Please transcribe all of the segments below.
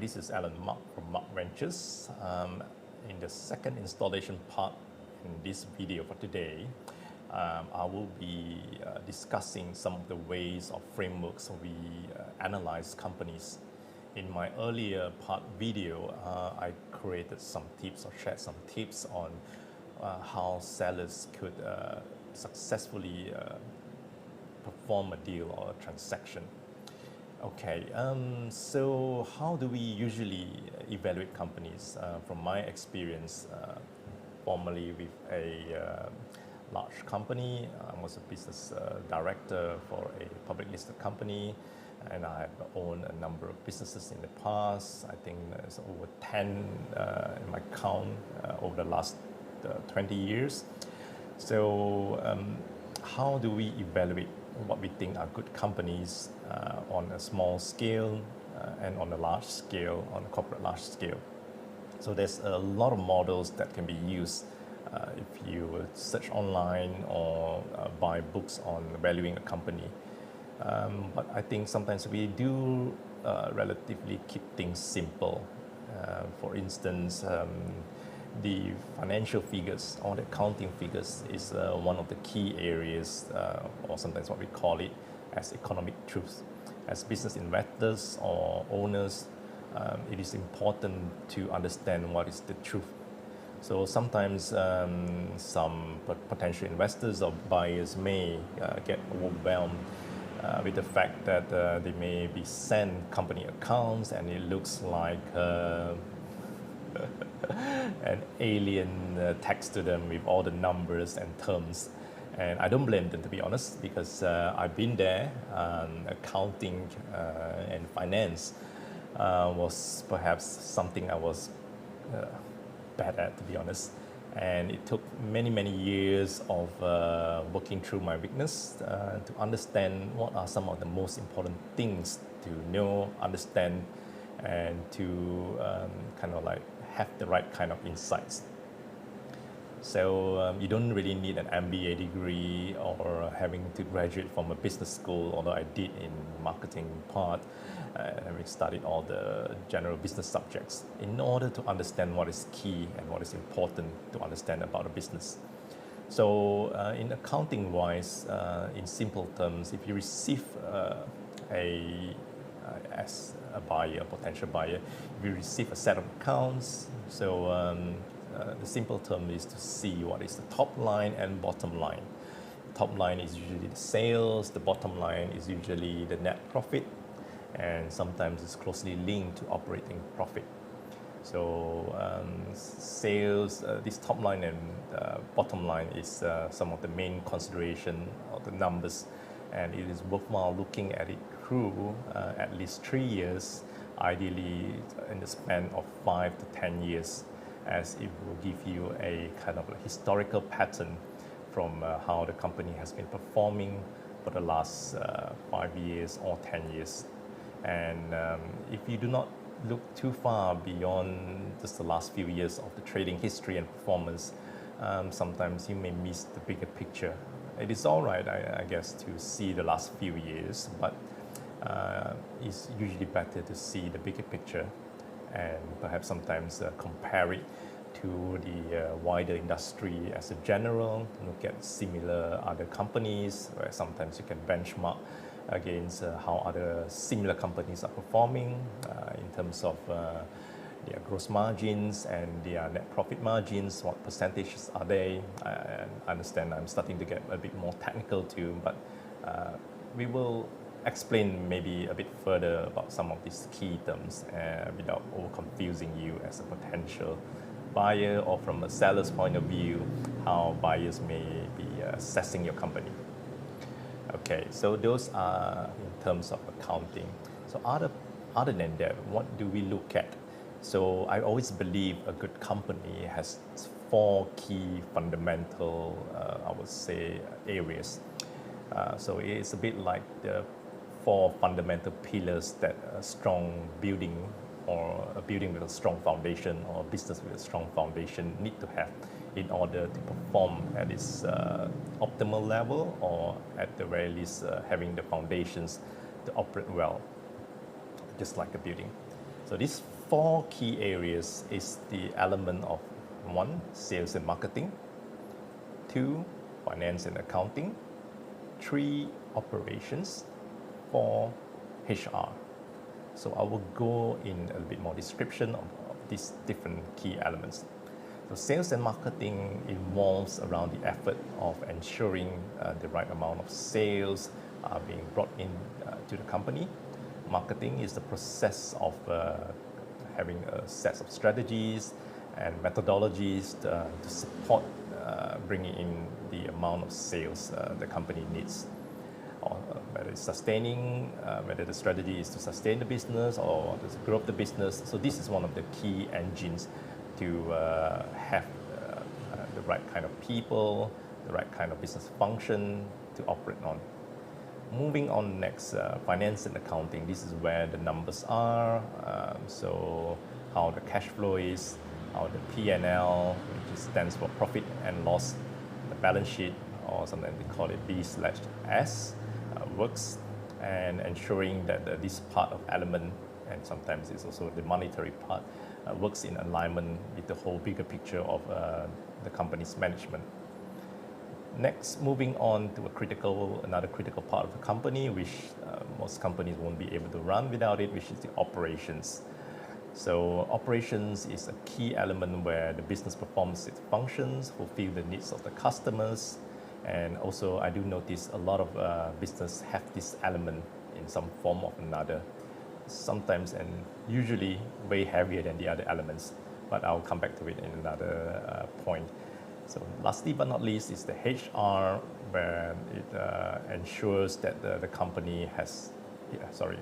this is Alan Mark from Mark Ventures. In the second installation part in this video for today, I will be discussing some of the ways or frameworks we analyze companies. In my earlier part video, I created some tips or shared some tips on how sellers could successfully perform a deal or a transaction. Okay, so how do we usually evaluate companies? From my experience, formerly with a large company, I was a business director for a public listed company, and I have owned a number of businesses in the past. I think there's over 10 in my count over the last 20 years. So how do we evaluate what we think are good companies on a small scale and on a large scale, on a corporate large scale? So there's a lot of models that can be used if you search online or buy books on valuing a company. But I think sometimes we do relatively keep things simple. For instance, the financial figures or the accounting figures is one of the key areas, or sometimes what we call it as economic truth. As business investors or owners, it is important to understand what is the truth. So sometimes some potential investors or buyers may get overwhelmed with the fact that they may be sent company accounts and it looks like an alien text to them with all the numbers and terms. And I don't blame them, to be honest, because I've been there. Accounting and finance was perhaps something I was bad at, to be honest. And it took many years of working through my weakness to understand what are some of the most important things to know, understand, and to kind of like have the right kind of insights. So you don't really need an MBA degree or having to graduate from a business school, although I did in marketing part, and we studied all the general business subjects in order to understand what is key and what is important to understand about a business. So in accounting wise, in simple terms, if you receive as a buyer, potential buyer, if you receive a set of accounts, so the simple term is to see what is the top line and bottom line. The top line is usually the sales, the bottom line is usually the net profit, and sometimes it's closely linked to operating profit. So sales, this top line and bottom line is some of the main consideration of the numbers, and it is worthwhile looking at it through at least 3 years, ideally in the span of 5 to 10 years, as it will give you a kind of a historical pattern from how the company has been performing for the last 5 years or 10 years. And if you do not look too far beyond just the last few years of the trading history and performance, sometimes you may miss the bigger picture. It is all right, I guess, to see the last few years, but it's usually better to see the bigger picture and perhaps sometimes compare it to the wider industry as a general, look at similar other companies, where sometimes you can benchmark against how other similar companies are performing in terms of their gross margins and their net profit margins, what percentages are they. I understand I'm starting to get a bit more technical too, but we will explain maybe a bit further about some of these key terms without over confusing you as a potential buyer, or from a seller's point of view, how buyers may be assessing your company. Okay, so those are in terms of accounting. So other than that, what do we look at? So I always believe a good company has 4 key fundamental, I would say, areas. So it's a bit like the 4 fundamental pillars that a strong building, or a building with a strong foundation, or a business with a strong foundation need to have in order to perform at its optimal level, or at the very least having the foundations to operate well, just like a building. So these four key areas is the element of one, sales and marketing, two, finance and accounting, three, operations, four, HR. So I will go in a bit more description of these different key elements. So sales and marketing involves around the effort of ensuring the right amount of sales are being brought in to the company. Marketing is the process of having a set of strategies and methodologies to support bringing in the amount of sales the company needs. Or whether it's sustaining, whether the strategy is to sustain the business or to grow the business. So this is one of the key engines to have the right kind of people, the right kind of business function to operate on. Moving on next, finance and accounting. This is where the numbers are. So how the cash flow is, how the P&L, which stands for profit and loss, the balance sheet, or sometimes we call it B/S, works, and ensuring that this part of element, and sometimes it's also the monetary part, works in alignment with the whole bigger picture of the company's management. Next, moving on to another critical part of the company, which most companies won't be able to run without it, which is the operations. So operations is a key element where the business performs its functions, fulfill the needs of the customers, and also I do notice a lot of business have this element in some form or another, sometimes and usually way heavier than the other elements, but I'll come back to it in another point. So lastly but not least is the HR, where it ensures that the company has,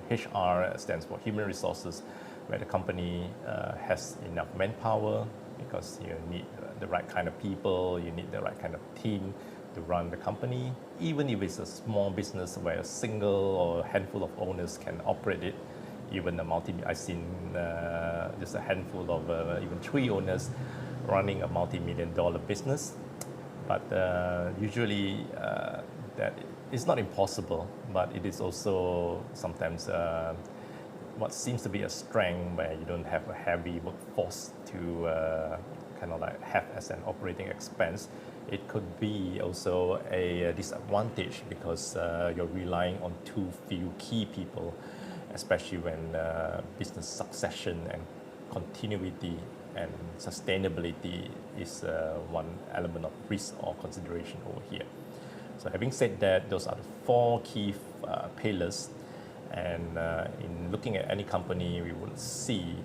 HR stands for human resources, where the company has enough manpower, because you need the right kind of people, you need the right kind of team to run the company. Even if it's a small business where a single or a handful of owners can operate it, even I've seen just a handful of even 3 owners running a multi-million-dollar business. But usually that is not impossible, but it is also sometimes what seems to be a strength where you don't have a heavy workforce to kind of like have as an operating expense. It could be also a disadvantage because you're relying on too few key people, especially when business succession and continuity and sustainability is one element of risk or consideration over here. So having said that, those are the 4 key pillars. And in looking at any company, we will see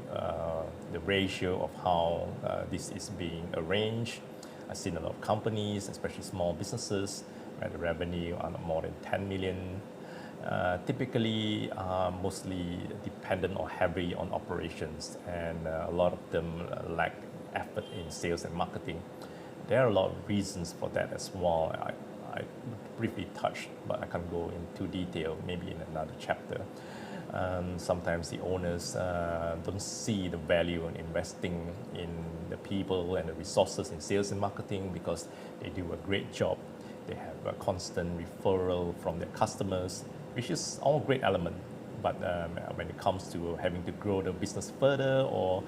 the ratio of how this is being arranged. I've seen a lot of companies, especially small businesses, where the revenue are not more than 10 million. Typically mostly dependent or heavy on operations, and a lot of them lack effort in sales and marketing. There are a lot of reasons for that as well. I briefly touched, but I can't go into detail, maybe in another chapter. Sometimes the owners don't see the value in investing in the people and the resources in sales and marketing because they do a great job. They have a constant referral from their customers, which is all great element. But when it comes to having to grow the business further, or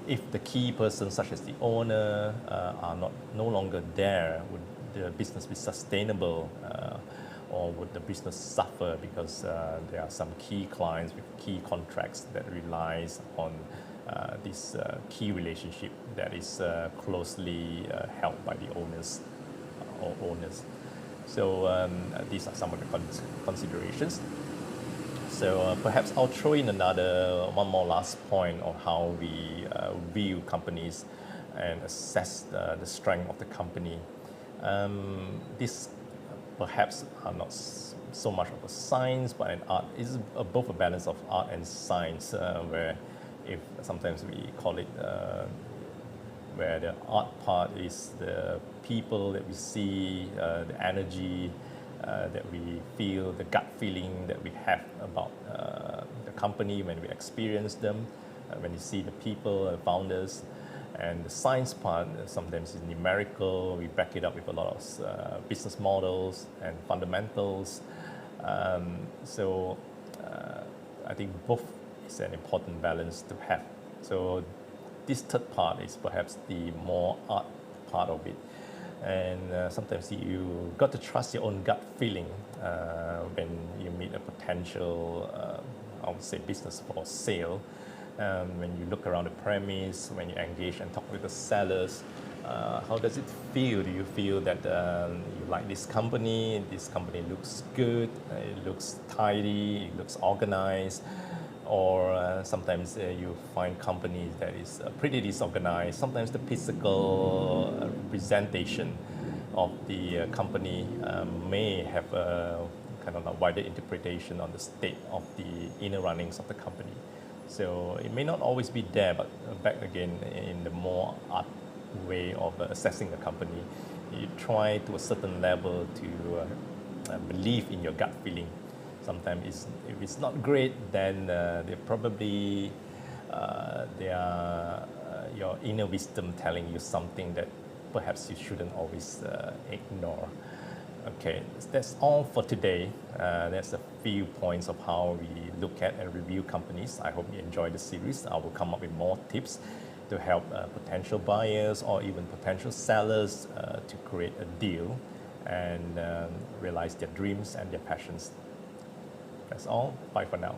if the key person, such as the owner, are no longer there, would the business be sustainable, or would the business suffer because there are some key clients with key contracts that relies on this key relationship that is closely held by the owners or owners. So these are some of the considerations. So perhaps I'll throw in one more last point on how we view companies and assess the strength of the company. This perhaps are not so much of a science, but an art. It's both a balance of art and science, where if sometimes we call it where the art part is the people that we see, the energy that we feel, the gut feeling that we have about the company when we experience them, when you see the people, the founders. And the science part sometimes is numerical. We back it up with a lot of business models and fundamentals. So I think both it's an important balance to have. So this third part is perhaps the more art part of it. And sometimes you got to trust your own gut feeling when you meet a potential, I would say, business for sale. When you look around the premise, when you engage and talk with the sellers, how does it feel? Do you feel that you like this company looks good, it looks tidy, it looks organized? Or sometimes you find companies that is pretty disorganized. Sometimes the physical presentation of the company may have a kind of a wider interpretation on the state of the inner runnings of the company. So it may not always be there, but back again in the more art way of assessing a company, you try to a certain level to believe in your gut feeling. Sometimes if it's not great, then they probably they are your inner wisdom telling you something that perhaps you shouldn't always ignore. Okay, that's all for today. That's a few points of how we look at and review companies. I hope you enjoyed the series. I will come up with more tips to help potential buyers or even potential sellers to create a deal and realize their dreams and their passions. That's all. Bye for now.